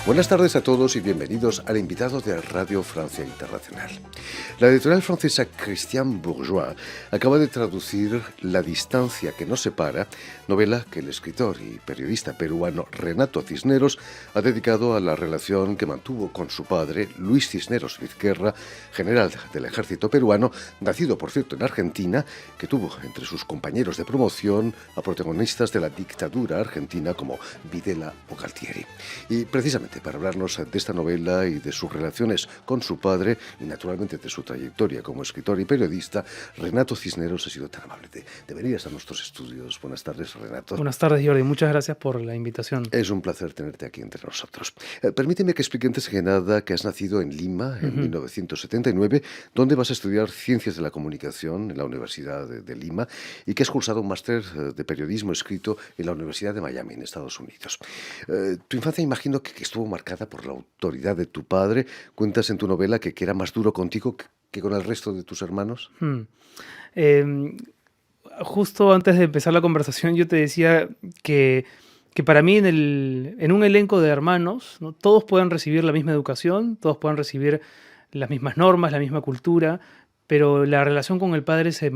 Buenas tardes a todos y bienvenidos al invitado de Radio Francia Internacional. La editorial francesa Christian Bourgois acaba de traducir La distancia que nos separa, novela que el escritor y periodista peruano Renato Cisneros ha dedicado a la relación que mantuvo con su padre, Luis Cisneros Vizquerra, general del ejército peruano, nacido por cierto en Argentina, que tuvo entre sus compañeros de promoción a protagonistas de la dictadura argentina como Videla o Galtieri. Y precisamente para hablarnos de esta novela y de sus relaciones con su padre y naturalmente de su trayectoria como escritor y periodista, Renato Cisneros ha sido tan amable de venir a nuestros estudios. Buenas tardes, Renato. Buenas tardes, Jordi. Muchas gracias por la invitación. Es un placer tenerte aquí entre nosotros. Permíteme que explique antes que nada que has nacido en Lima en 1979, donde vas a estudiar Ciencias de la Comunicación en la Universidad de Lima y que has cursado un máster de periodismo escrito en la Universidad de Miami, en Estados Unidos. Tu infancia imagino que estuvo marcada por la autoridad de tu padre. Cuentas en tu novela que era más duro contigo que con el resto de tus hermanos. Justo antes de empezar la conversación yo te decía que para mí en un elenco de hermanos, ¿no? Todos pueden recibir la misma educación, todos pueden recibir las mismas normas, la misma cultura, pero la relación con el padre se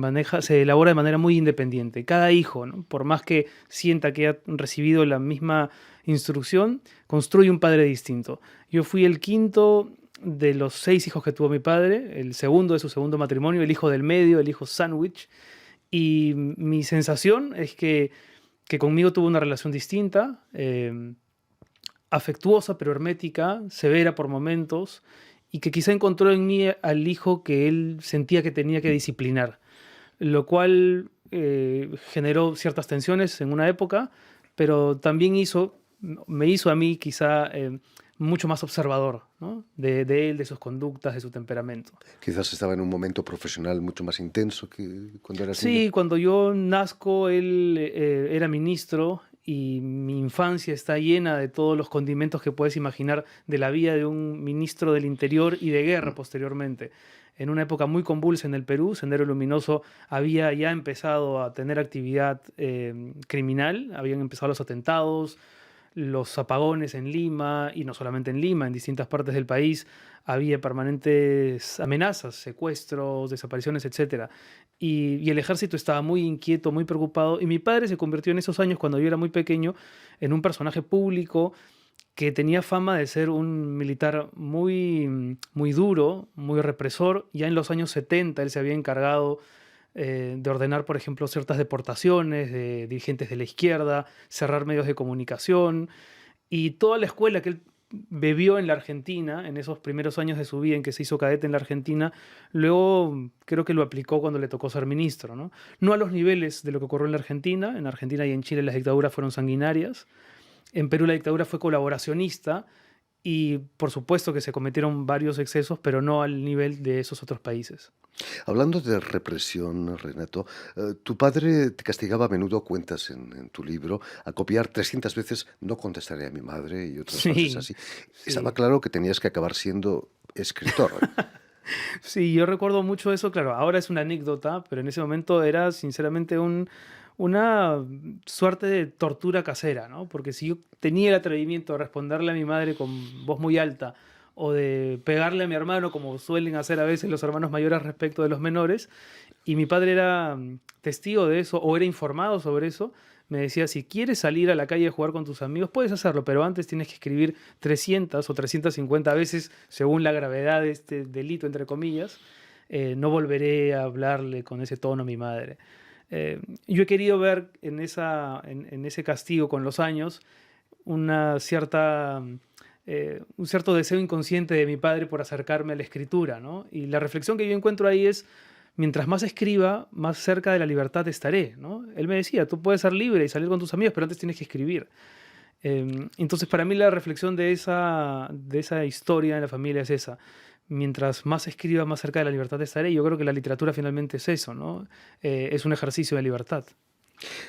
elabora de manera muy independiente. Cada hijo, ¿no? Por más que sienta que ha recibido la misma instrucción, construye un padre distinto. Yo fui el quinto de los 6 hijos que tuvo mi padre, el segundo de su segundo matrimonio, el hijo del medio, el hijo sándwich, y mi sensación es que conmigo tuvo una relación distinta, afectuosa pero hermética, severa por momentos, y que quizá encontró en mí al hijo que él sentía que tenía que disciplinar, lo cual generó ciertas tensiones en una época, pero también me hizo a mí quizá mucho más observador, ¿no? de él, de sus conductas, de su temperamento. Quizás estaba en un momento profesional mucho más intenso que cuando eras Sí, niño. cuando yo nazco, él era ministro y mi infancia está llena de todos los condimentos que puedes imaginar de la vida de un ministro del Interior y de guerra posteriormente. En una época muy convulsa en el Perú, Sendero Luminoso había ya empezado a tener actividad criminal, habían empezado los atentados, los apagones en Lima, y no solamente en Lima, en distintas partes del país había permanentes amenazas, secuestros, desapariciones, etc. Y el ejército estaba muy inquieto, muy preocupado, y mi padre se convirtió en esos años, cuando yo era muy pequeño, en un personaje público que tenía fama de ser un militar muy duro, muy represor. Ya en los años 70 él se había encargado de ordenar, por ejemplo, ciertas deportaciones de dirigentes de la izquierda, cerrar medios de comunicación, y toda la escuela que él bebió en la Argentina, en esos primeros años de su vida en que se hizo cadete en la Argentina, luego creo que lo aplicó cuando le tocó ser ministro, ¿no? No a los niveles de lo que ocurrió en Argentina y en Chile las dictaduras fueron sanguinarias, en Perú la dictadura fue colaboracionista, y por supuesto que se cometieron varios excesos, pero no al nivel de esos otros países. Hablando de represión, Renato, tu padre te castigaba a menudo, cuentas en tu libro, a copiar 300 veces "no contestaré a mi madre" y otras frases Sí, así. Estaba sí. claro que tenías que acabar siendo escritor. Sí, yo recuerdo mucho eso, claro, ahora es una anécdota, pero en ese momento era sinceramente una suerte de tortura casera, ¿no? Porque si yo tenía el atrevimiento de responderle a mi madre con voz muy alta, o de pegarle a mi hermano, como suelen hacer a veces los hermanos mayores respecto de los menores, y mi padre era testigo de eso, o era informado sobre eso, me decía: si quieres salir a la calle a jugar con tus amigos, puedes hacerlo, pero antes tienes que escribir 300 o 350 veces, según la gravedad de este delito, entre comillas. No volveré a hablarle con ese tono a mi madre. Yo he querido ver en ese castigo con los años una cierta, un cierto deseo inconsciente de mi padre por acercarme a la escritura, ¿no? Y la reflexión que yo encuentro ahí es: mientras más escriba, más cerca de la libertad estaré, ¿no? Él me decía: tú puedes ser libre y salir con tus amigos, pero antes tienes que escribir. Entonces, para mí la reflexión de esa historia en la familia es esa: mientras más escriba, más cerca de la libertad estaré. Y yo creo que la literatura finalmente es eso, ¿no? Es un ejercicio de libertad.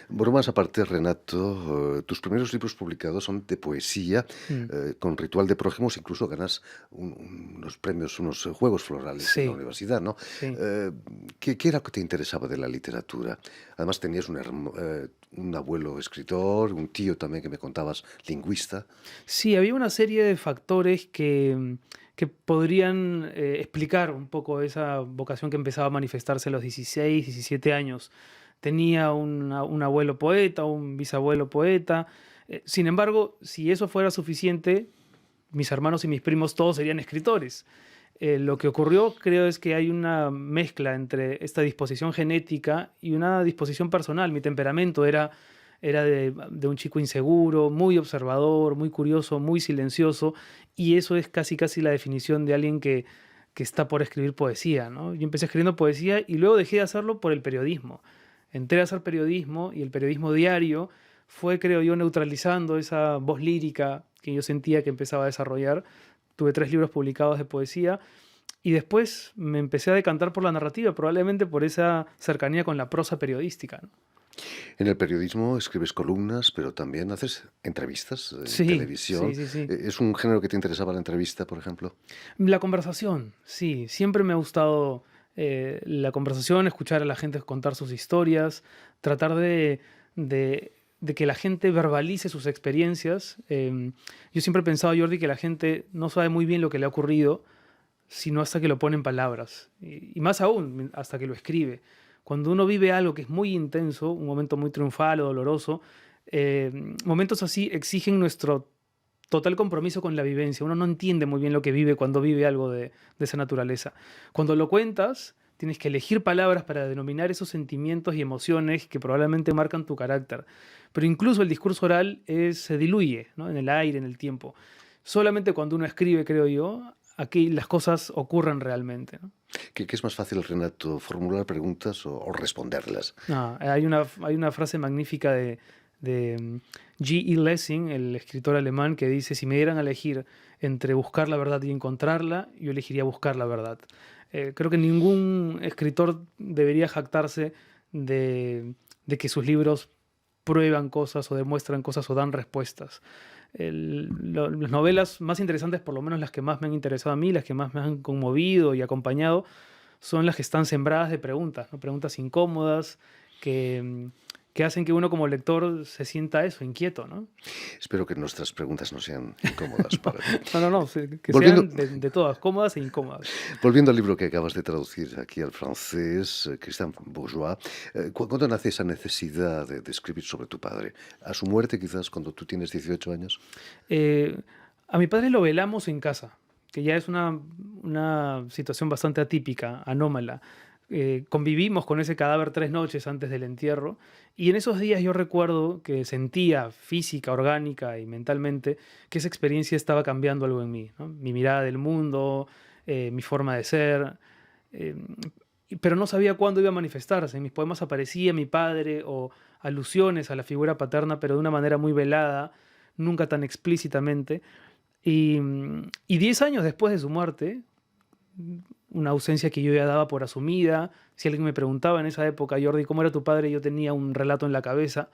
Bromas aparte, Renato, tus primeros libros publicados son de poesía, Mm, con Ritual de Prójimos incluso ganas unos premios, unos juegos florales en la sí, universidad, ¿no? sí. Eh, ¿qué era lo que te interesaba de la literatura? Además tenías un abuelo escritor, un tío también que me contabas, lingüista. Sí, había una serie de factores que podrían explicar un poco esa vocación que empezaba a manifestarse a los 16, 17 años. Tenía un abuelo poeta, un bisabuelo poeta. Sin embargo, si eso fuera suficiente, mis hermanos y mis primos todos serían escritores. Lo que ocurrió, creo, es que hay una mezcla entre esta disposición genética y una disposición personal. Mi temperamento era de un chico inseguro, muy observador, muy curioso, muy silencioso, y eso es casi casi la definición de alguien que está por escribir poesía, ¿no? Yo empecé escribiendo poesía y luego dejé de hacerlo por el periodismo. Entré a hacer periodismo y el periodismo diario fue, creo yo, neutralizando esa voz lírica que yo sentía que empezaba a desarrollar. Tuve 3 libros publicados de poesía y después me empecé a decantar por la narrativa, probablemente por esa cercanía con la prosa periodística, ¿no? En el periodismo escribes columnas, pero también haces entrevistas en Sí, sí, televisión. sí, sí. ¿Es un género que te interesaba la entrevista, por ejemplo? La conversación, sí, siempre me ha gustado la conversación, escuchar a la gente contar sus historias, tratar de que la gente verbalice sus experiencias. Yo siempre he pensado, Jordi, que la gente no sabe muy bien lo que le ha ocurrido, sino hasta que lo pone en palabras. Y más aún, hasta que lo escribe. Cuando uno vive algo que es muy intenso, un momento muy triunfal o doloroso, momentos así exigen nuestro total compromiso con la vivencia. Uno no entiende muy bien lo que vive cuando vive algo de esa naturaleza. Cuando lo cuentas, tienes que elegir palabras para denominar esos sentimientos y emociones que probablemente marcan tu carácter. Pero incluso el discurso oral se diluye, ¿no? En el aire, en el tiempo. Solamente cuando uno escribe, creo yo, aquí las cosas ocurren realmente, ¿no? ¿Qué es más fácil, Renato, formular preguntas o responderlas? Hay una frase magnífica de G. E. Lessing, el escritor alemán, que dice, si me dieran a elegir entre buscar la verdad y encontrarla, yo elegiría buscar la verdad. Creo que ningún escritor debería jactarse de que sus libros prueban cosas o demuestran cosas o dan respuestas. Las novelas más interesantes, por lo menos las que más me han interesado a mí, las que más me han conmovido y acompañado, son las que están sembradas de preguntas, ¿no? Preguntas incómodas que hacen que uno como lector se sienta eso, inquieto, ¿no? Espero que nuestras preguntas no sean incómodas para ti. No, que Volviendo, sean de todas, cómodas e incómodas. volviendo al libro que acabas de traducir aquí al francés, Christian Bourgeois, ¿cuándo nace esa necesidad de escribir sobre tu padre? ¿A su muerte quizás cuando tú tienes 18 años? Eh, a mi padre lo velamos en casa, que ya es una situación bastante atípica, anómala. Convivimos con ese cadáver 3 noches antes del entierro y en esos días yo recuerdo que sentía física, orgánica y mentalmente que esa experiencia estaba cambiando algo en mí, ¿no? Mi mirada del mundo, mi forma de ser, eh, pero no sabía cuándo iba a manifestarse. En mis poemas aparecía mi padre o alusiones a la figura paterna, pero de una manera muy velada, nunca tan explícitamente. Y 10 años después de su muerte, una ausencia que yo ya daba por asumida. Si alguien me preguntaba en esa época, Jordi, ¿cómo era tu padre? Yo tenía un relato en la cabeza.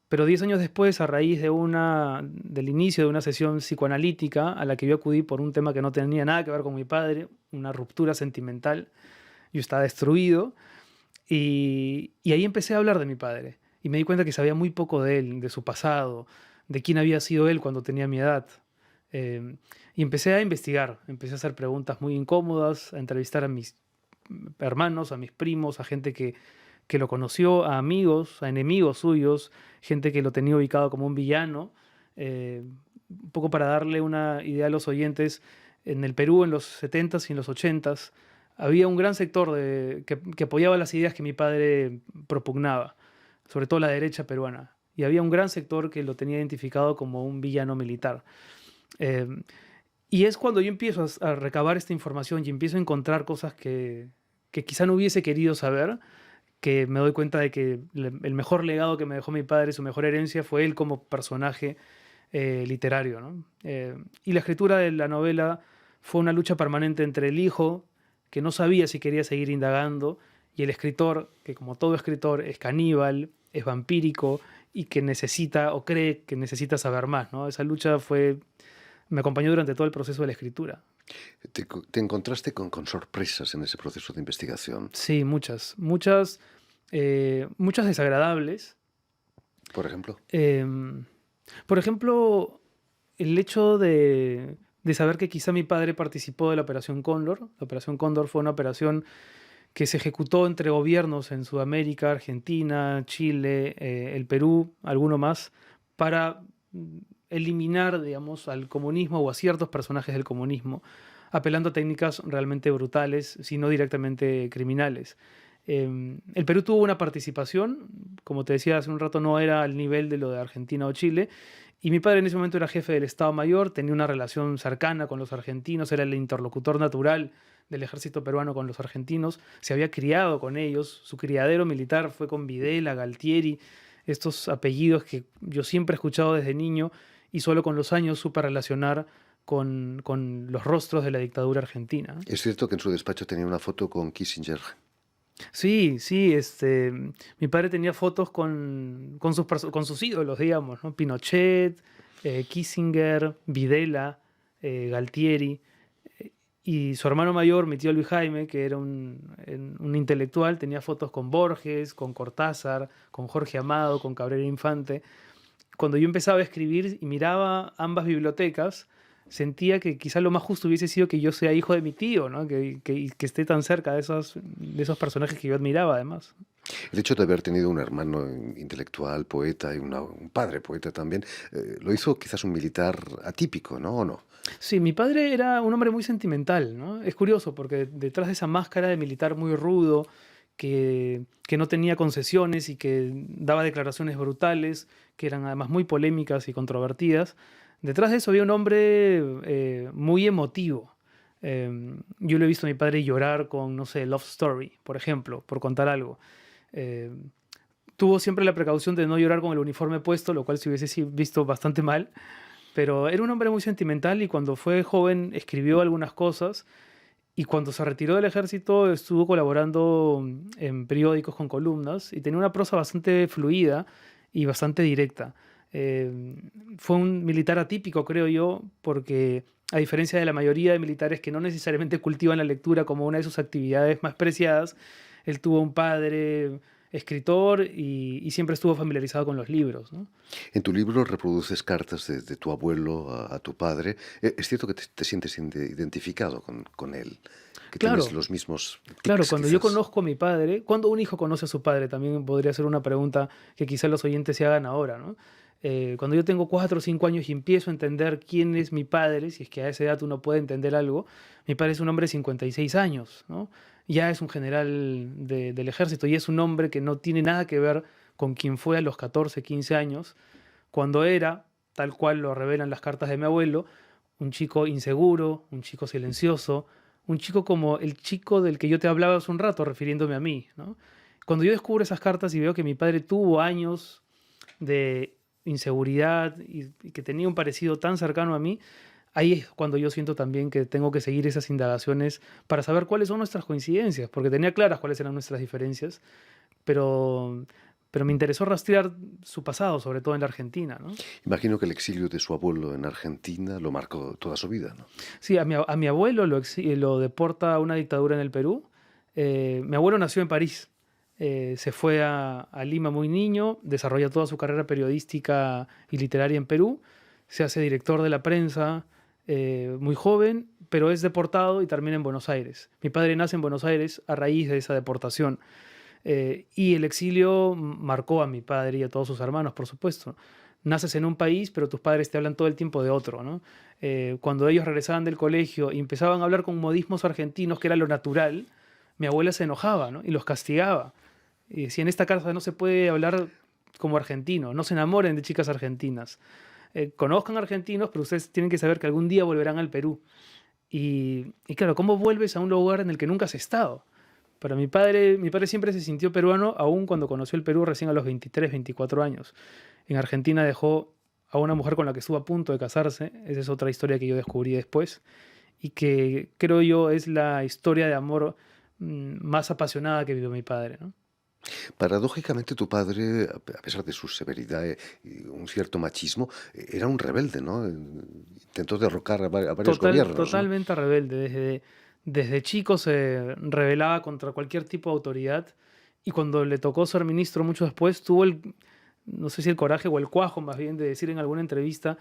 Pero 10 años después, a raíz del inicio de una sesión psicoanalítica a la que yo acudí por un tema que no tenía nada que ver con mi padre, una ruptura sentimental, yo estaba destruido y ahí empecé a hablar de mi padre. Y me di cuenta que sabía muy poco de él, de su pasado, de quién había sido él cuando tenía mi edad. Eh, y empecé a investigar, empecé a hacer preguntas muy incómodas, a entrevistar a mis hermanos, a mis primos, a gente que lo conoció, a amigos, a enemigos suyos, gente que lo tenía ubicado como un villano. Un poco para darle una idea a los oyentes, en el Perú en los 70s y en los 80s había un gran sector que apoyaba las ideas que mi padre propugnaba, sobre todo la derecha peruana. Y había un gran sector que lo tenía identificado como un villano militar. Eh, y es cuando yo empiezo a recabar esta información y empiezo a encontrar cosas que quizá no hubiese querido saber, que me doy cuenta de que el mejor legado que me dejó mi padre, su mejor herencia, fue él como personaje literario, ¿no? Y la escritura de la novela fue una lucha permanente entre el hijo, que no sabía si quería seguir indagando, y el escritor, que como todo escritor es caníbal es vampírico y que necesita o cree que necesita saber más, ¿no? Esa lucha me acompañó durante todo el proceso de la escritura. Te encontraste con sorpresas en ese proceso de investigación. Sí, muchas desagradables. Por ejemplo, Em, por ejemplo, el hecho de saber que quizá mi padre participó de la Operación Cóndor. La Operación Cóndor fue una operación que se ejecutó entre gobiernos en Sudamérica, Argentina, Chile, el Perú, alguno más, para eliminar, digamos, al comunismo o a ciertos personajes del comunismo, apelando a técnicas realmente brutales, si no directamente criminales. El Perú tuvo una participación, como te decía hace un rato, no era al nivel de lo de Argentina o Chile, y mi padre en ese momento era jefe del Estado Mayor, tenía una relación cercana con los argentinos, era el interlocutor natural del ejército peruano con los argentinos, se había criado con ellos, su criadero militar fue con Videla, Galtieri, estos apellidos que yo siempre he escuchado desde niño y solo con los años supe relacionar con los rostros de la dictadura argentina. es cierto que en su despacho tenía una foto con Kissinger. Sí, sí, mi padre tenía fotos con sus ídolos, digamos, ¿no? Pinochet, Kissinger, Videla, Galtieri, y su hermano mayor, mi tío Luis Jaime, que era un intelectual, tenía fotos con Borges, con Cortázar, con Jorge Amado, con Cabrera Infante. Cuando yo empezaba a escribir y miraba ambas bibliotecas, sentía que quizá lo más justo hubiese sido que yo sea hijo de mi tío, ¿no? Que esté tan cerca de esos personajes que yo admiraba, además. El hecho de haber tenido un hermano intelectual, poeta y un padre poeta también, lo hizo quizás un militar atípico, ¿no? ¿O no? Sí, mi padre era un hombre muy sentimental, ¿no? Es curioso porque detrás de esa máscara de militar muy rudo, que no tenía concesiones y que daba declaraciones brutales, que eran además muy polémicas y controvertidas, detrás de eso había un hombre muy emotivo. Yo lo he visto a mi padre llorar con, no sé, Love Story, por ejemplo, por contar algo. Eh, Tuvo siempre la precaución de no llorar con el uniforme puesto, lo cual se hubiese visto bastante mal, pero era un hombre muy sentimental y cuando fue joven escribió algunas cosas y cuando se retiró del ejército estuvo colaborando en periódicos con columnas y tenía una prosa bastante fluida y bastante directa. Eh, Fue un militar atípico, creo yo, porque a diferencia de la mayoría de militares que no necesariamente cultivan la lectura como una de sus actividades más preciadas, él tuvo un padre escritor y siempre estuvo familiarizado con los libros, ¿no? En tu libro reproduces cartas de tu abuelo a tu padre. Es cierto que te sientes identificado con él, que tienes Claro, los mismos claro, tics, cuando yo quizás. conozco a mi padre, cuando un hijo conoce a su padre, también podría ser una pregunta que quizá los oyentes se hagan ahora, ¿no? Cuando yo tengo 4 o 5 años y empiezo a entender quién es mi padre, si es que a esa edad uno puede entender algo, mi padre es un hombre de 56 años, ¿no? Ya es un general del ejército y es un hombre que no tiene nada que ver con quien fue a los 14, 15 años, cuando era, tal cual lo revelan las cartas de mi abuelo, un chico inseguro, un chico silencioso, un chico como el chico del que yo te hablaba hace un rato, refiriéndome a mí, ¿no? Cuando yo descubro esas cartas y veo que mi padre tuvo años de inseguridad y que tenía un parecido tan cercano a mí, ahí es cuando yo siento también que tengo que seguir esas indagaciones para saber cuáles son nuestras coincidencias, porque tenía claras cuáles eran nuestras diferencias, pero, pero me interesó rastrear su pasado, sobre todo en la Argentina, ¿no? Imagino que el exilio de su abuelo en Argentina lo marcó toda su vida, ¿no? Sí, a mi abuelo lo deporta una dictadura en el Perú. Mi abuelo nació en París. Se fue a Lima muy niño, desarrolla toda su carrera periodística y literaria en Perú. Se hace director de la prensa muy joven, pero es deportado y termina en Buenos Aires. Mi padre nace en Buenos Aires a raíz de esa deportación. Y el exilio marcó a mi padre y a todos sus hermanos, por supuesto. Naces en un país, pero tus padres te hablan todo el tiempo de otro, ¿no? Cuando ellos regresaban del colegio y empezaban a hablar con modismos argentinos, que era lo natural, mi abuela se enojaba, ¿no? Y los castigaba. Y decía, en esta casa no se puede hablar como argentino, no se enamoren de chicas argentinas. Conozcan argentinos, pero ustedes tienen que saber que algún día volverán al Perú. Y claro, ¿cómo vuelves a un lugar en el que nunca has estado? Para mi padre siempre se sintió peruano, aun cuando conoció el Perú recién a los 23, 24 años. En Argentina dejó a una mujer con la que estuvo a punto de casarse. Esa es otra historia que yo descubrí después. Y que creo yo es la historia de amor más apasionada que vivió mi padre, ¿no? Paradójicamente, tu padre, a pesar de su severidad y un cierto machismo, era un rebelde, ¿no? Intentó derrocar a varios gobiernos, ¿no? Totalmente rebelde. Desde chico se rebelaba contra cualquier tipo de autoridad y cuando le tocó ser ministro mucho después, tuvo no sé si el coraje o el cuajo más bien de decir en alguna entrevista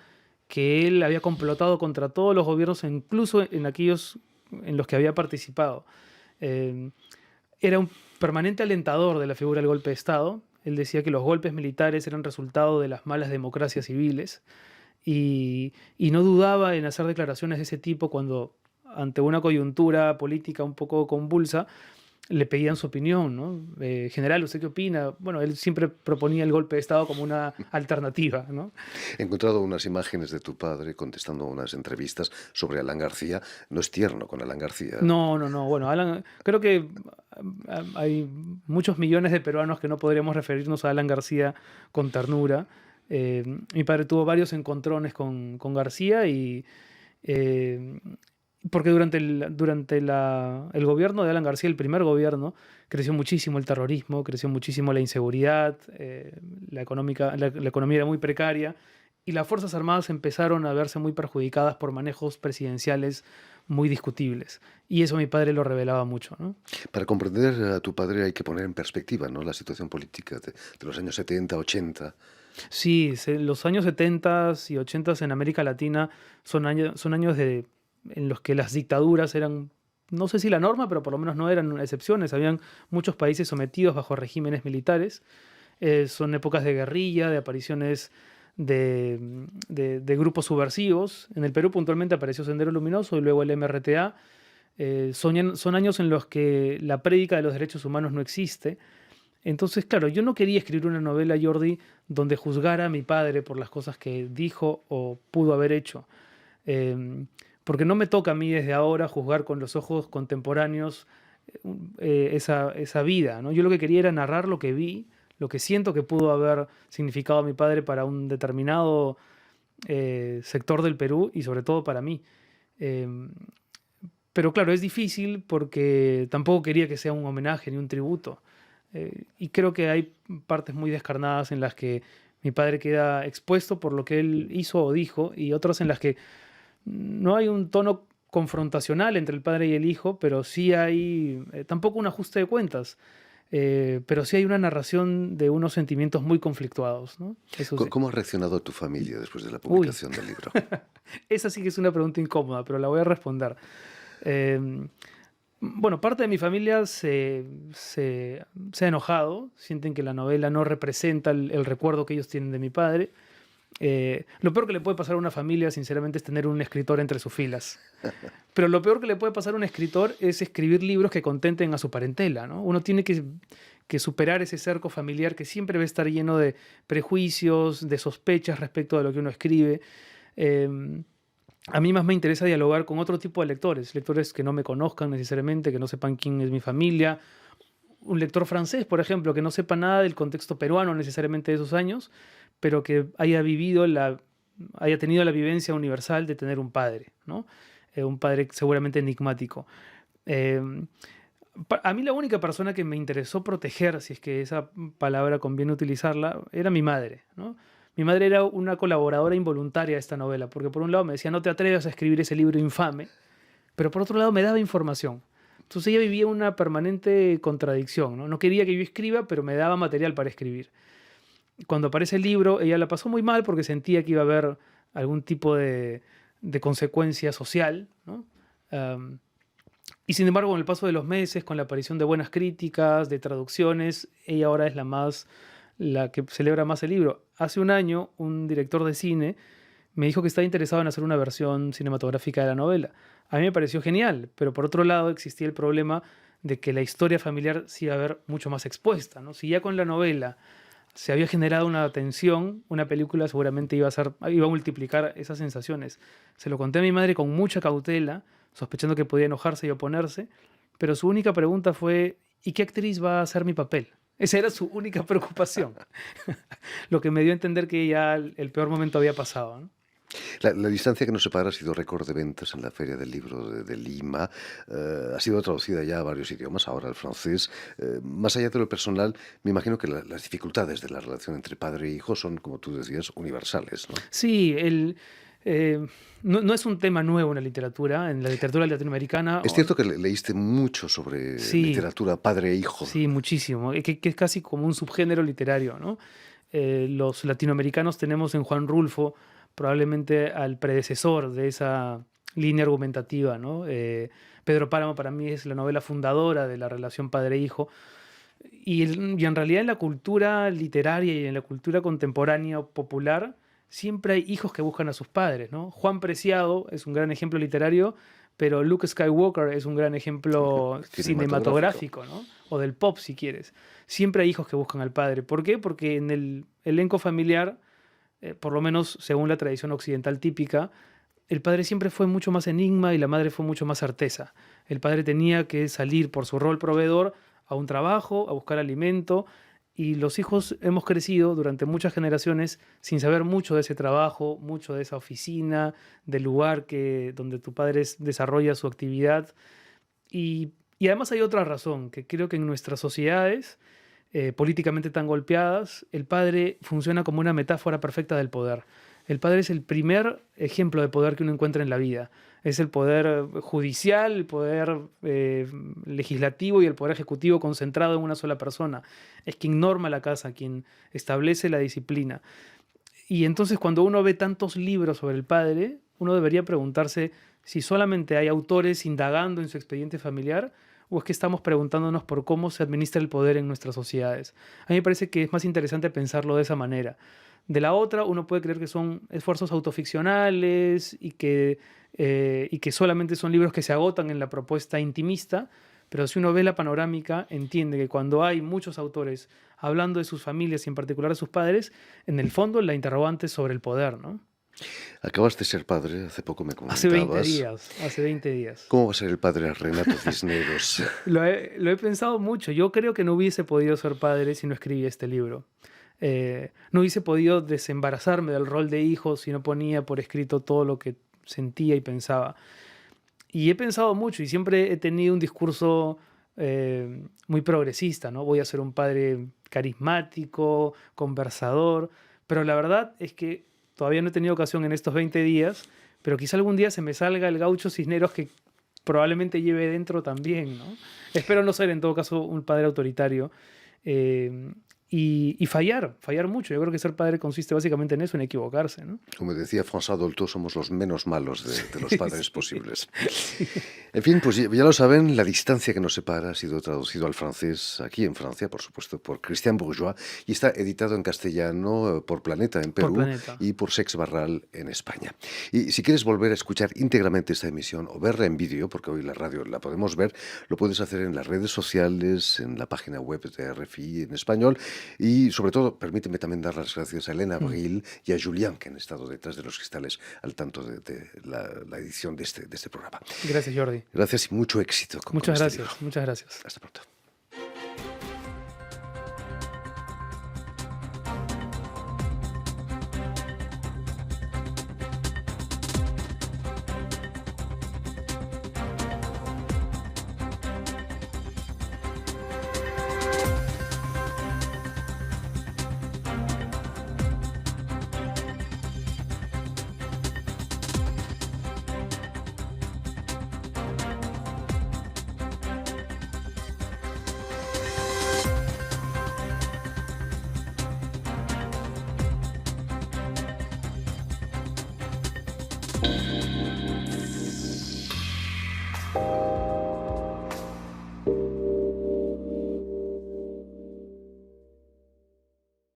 que él había complotado contra todos los gobiernos, incluso en aquellos en los que había participado. Eh, Era un permanente alentador de la figura del golpe de Estado. Él decía que los golpes militares eran resultado de las malas democracias civiles y no dudaba en hacer declaraciones de ese tipo cuando, ante una coyuntura política un poco convulsa, le pedían su opinión, ¿no? General, ¿usted qué opina? Bueno, él siempre proponía el golpe de Estado como una alternativa, ¿no? He encontrado unas imágenes de tu padre contestando a unas entrevistas sobre Alan García. No es tierno con Alan García. No, no, no. Bueno, Alan, creo que hay muchos millones de peruanos que no podríamos referirnos a Alan García con ternura. Mi padre tuvo varios encontrones con García y eh, porque el gobierno de Alan García, el primer gobierno, creció muchísimo el terrorismo, creció muchísimo la inseguridad, la economía era muy precaria y las Fuerzas Armadas empezaron a verse muy perjudicadas por manejos presidenciales muy discutibles. Y eso mi padre lo revelaba mucho, ¿no? Para comprender a tu padre hay que poner en perspectiva, ¿no?, la situación política de los años 70, 80. Sí, los años 70 y 80 en América Latina son años en los que las dictaduras eran, no sé si la norma, pero por lo menos no eran excepciones. Habían muchos países sometidos bajo regímenes militares. Son épocas de guerrilla, de apariciones de grupos subversivos. En el Perú puntualmente apareció Sendero Luminoso y luego el MRTA. Son años en los que la prédica de los derechos humanos no existe. Entonces, claro, yo no quería escribir una novela, Jordi, donde juzgara a mi padre por las cosas que dijo o pudo haber hecho. Eh, Porque no me toca a mí desde ahora juzgar con los ojos contemporáneos esa vida, ¿no? Yo lo que quería era narrar lo que vi, lo que siento que pudo haber significado a mi padre para un determinado sector del Perú y sobre todo para mí. Eh, pero claro, es difícil porque tampoco quería que sea un homenaje ni un tributo. Y creo que hay partes muy descarnadas en las que mi padre queda expuesto por lo que él hizo o dijo y otras en las que no hay un tono confrontacional entre el padre y el hijo, pero sí hay tampoco un ajuste de cuentas, pero sí hay una narración de unos sentimientos muy conflictuados, ¿no? Eso sí. ¿Cómo ha reaccionado tu familia después de la Uy, publicación del libro? esa sí que es una pregunta incómoda, pero la voy a responder. Eh, bueno, parte de mi familia se ha enojado, sienten que la novela no representa el recuerdo que ellos tienen de mi padre. Lo peor que le puede pasar a una familia, sinceramente, es tener un escritor entre sus filas. Pero lo peor que le puede pasar a un escritor es escribir libros que contenten a su parentela, ¿no? Uno tiene que superar ese cerco familiar que siempre va a estar lleno de prejuicios, de sospechas respecto de lo que uno escribe. Eh, a mí más me interesa dialogar con otro tipo de lectores, lectores que no me conozcan necesariamente, que no sepan quién es mi familia. Un lector francés, por ejemplo, que no sepa nada del contexto peruano necesariamente de esos años, pero que haya tenido la vivencia universal de tener un padre, ¿no? Un padre seguramente enigmático. Eh, a mí la única persona que me interesó proteger, si es que esa palabra conviene utilizarla, era mi madre, ¿no? Mi madre era una colaboradora involuntaria de esta novela, porque por un lado me decía, no te atrevas a escribir ese libro infame, pero por otro lado me daba información. Entonces ella vivía una permanente contradicción, ¿no? No quería que yo escriba, pero me daba material para escribir. Cuando aparece el libro, ella la pasó muy mal porque sentía que iba a haber algún tipo de consecuencia social, ¿no? Y sin embargo, con el paso de los meses, con la aparición de buenas críticas, de traducciones, ella ahora es la que celebra más el libro. Hace un año, un director de cine me dijo que estaba interesado en hacer una versión cinematográfica de la novela. A mí me pareció genial, pero por otro lado existía el problema de que la historia familiar se iba a ver mucho más expuesta, ¿no? Si ya con la novela se había generado una tensión, una película seguramente iba a multiplicar esas sensaciones. Se lo conté a mi madre con mucha cautela, sospechando que podía enojarse y oponerse, pero su única pregunta fue, ¿y qué actriz va a hacer mi papel? Esa era su única preocupación, lo que me dio a entender que ya el peor momento había pasado, ¿no? La distancia que nos separa ha sido récord de ventas en la Feria del Libro de Lima. Ha sido traducida ya a varios idiomas, ahora al francés. Más allá de lo personal, me imagino que las dificultades de la relación entre padre e hijo son, como tú decías, universales, ¿no? Sí, no es un tema nuevo en la literatura latinoamericana. Es cierto que leíste mucho sobre Sí, literatura padre e hijo. sí, muchísimo, que es casi como un subgénero literario, ¿no? Los latinoamericanos tenemos en Juan Rulfo probablemente al predecesor de esa línea argumentativa, ¿no? Pedro Páramo para mí es la novela fundadora de la relación padre-hijo. Y en realidad en la cultura literaria y en la cultura contemporánea o popular siempre hay hijos que buscan a sus padres, ¿no? Juan Preciado es un gran ejemplo literario, pero Luke Skywalker es un gran ejemplo Cinematográfico. cinematográfico, ¿no? O del pop, si quieres. Siempre hay hijos que buscan al padre. ¿Por qué? Porque en el elenco familiar, por lo menos según la tradición occidental típica, el padre siempre fue mucho más enigma y la madre fue mucho más certeza. El padre tenía que salir por su rol proveedor a un trabajo, a buscar alimento, y los hijos hemos crecido durante muchas generaciones sin saber mucho de ese trabajo, mucho de esa oficina, del lugar donde tu padre desarrolla su actividad. Y además hay otra razón, que creo que en nuestras sociedades políticamente tan golpeadas, el padre funciona como una metáfora perfecta del poder. El padre es el primer ejemplo de poder que uno encuentra en la vida. Es el poder judicial, el poder legislativo y el poder ejecutivo concentrado en una sola persona. Es quien norma la casa, quien establece la disciplina. Y entonces cuando uno ve tantos libros sobre el padre, uno debería preguntarse si solamente hay autores indagando en su expediente familiar o es que estamos preguntándonos por cómo se administra el poder en nuestras sociedades. A mí me parece que es más interesante pensarlo de esa manera. De la otra, uno puede creer que son esfuerzos autoficcionales y que solamente son libros que se agotan en la propuesta intimista, pero si uno ve la panorámica, entiende que cuando hay muchos autores hablando de sus familias y en particular de sus padres, en el fondo la interrogante es sobre el poder, ¿no? Acabas de ser padre, hace poco me Hace 20 comentabas. días, hace 20 días. ¿Cómo va a ser el padre Renato Cisneros? Lo he pensado mucho. Yo creo que no hubiese podido ser padre si no escribí este libro. No hubiese podido desembarazarme del rol de hijo si no ponía por escrito todo lo que sentía y pensaba. Y he pensado mucho y siempre he tenido un discurso muy progresista, ¿no? Voy a ser un padre carismático, conversador, pero la verdad es que todavía no he tenido ocasión en estos 20 días, pero quizá algún día se me salga el gaucho Cisneros que probablemente lleve dentro también, ¿no? Espero no ser en todo caso un padre autoritario. eh, y fallar mucho. Yo creo que ser padre consiste básicamente en eso, en equivocarse, ¿no? Como decía François Dolto, somos los menos malos de los padres Sí, posibles. sí. En fin, pues ya lo saben, La distancia que nos separa ha sido traducido al francés aquí en Francia, por supuesto, por Christian Bourgeois, y está editado en castellano por Planeta en Por Perú planeta. y por Sex Barral en España. Y si quieres volver a escuchar íntegramente esta emisión o verla en vídeo, porque hoy la radio la podemos ver, lo puedes hacer en las redes sociales, en la página web de RFI en español y sobre todo, permíteme también dar las gracias a Elena Mm. Abril y a Julián, que han estado detrás de los cristales al tanto de la edición de este programa. Gracias, Jordi. Gracias y mucho éxito con Muchas este libro. gracias, muchas gracias. Hasta pronto.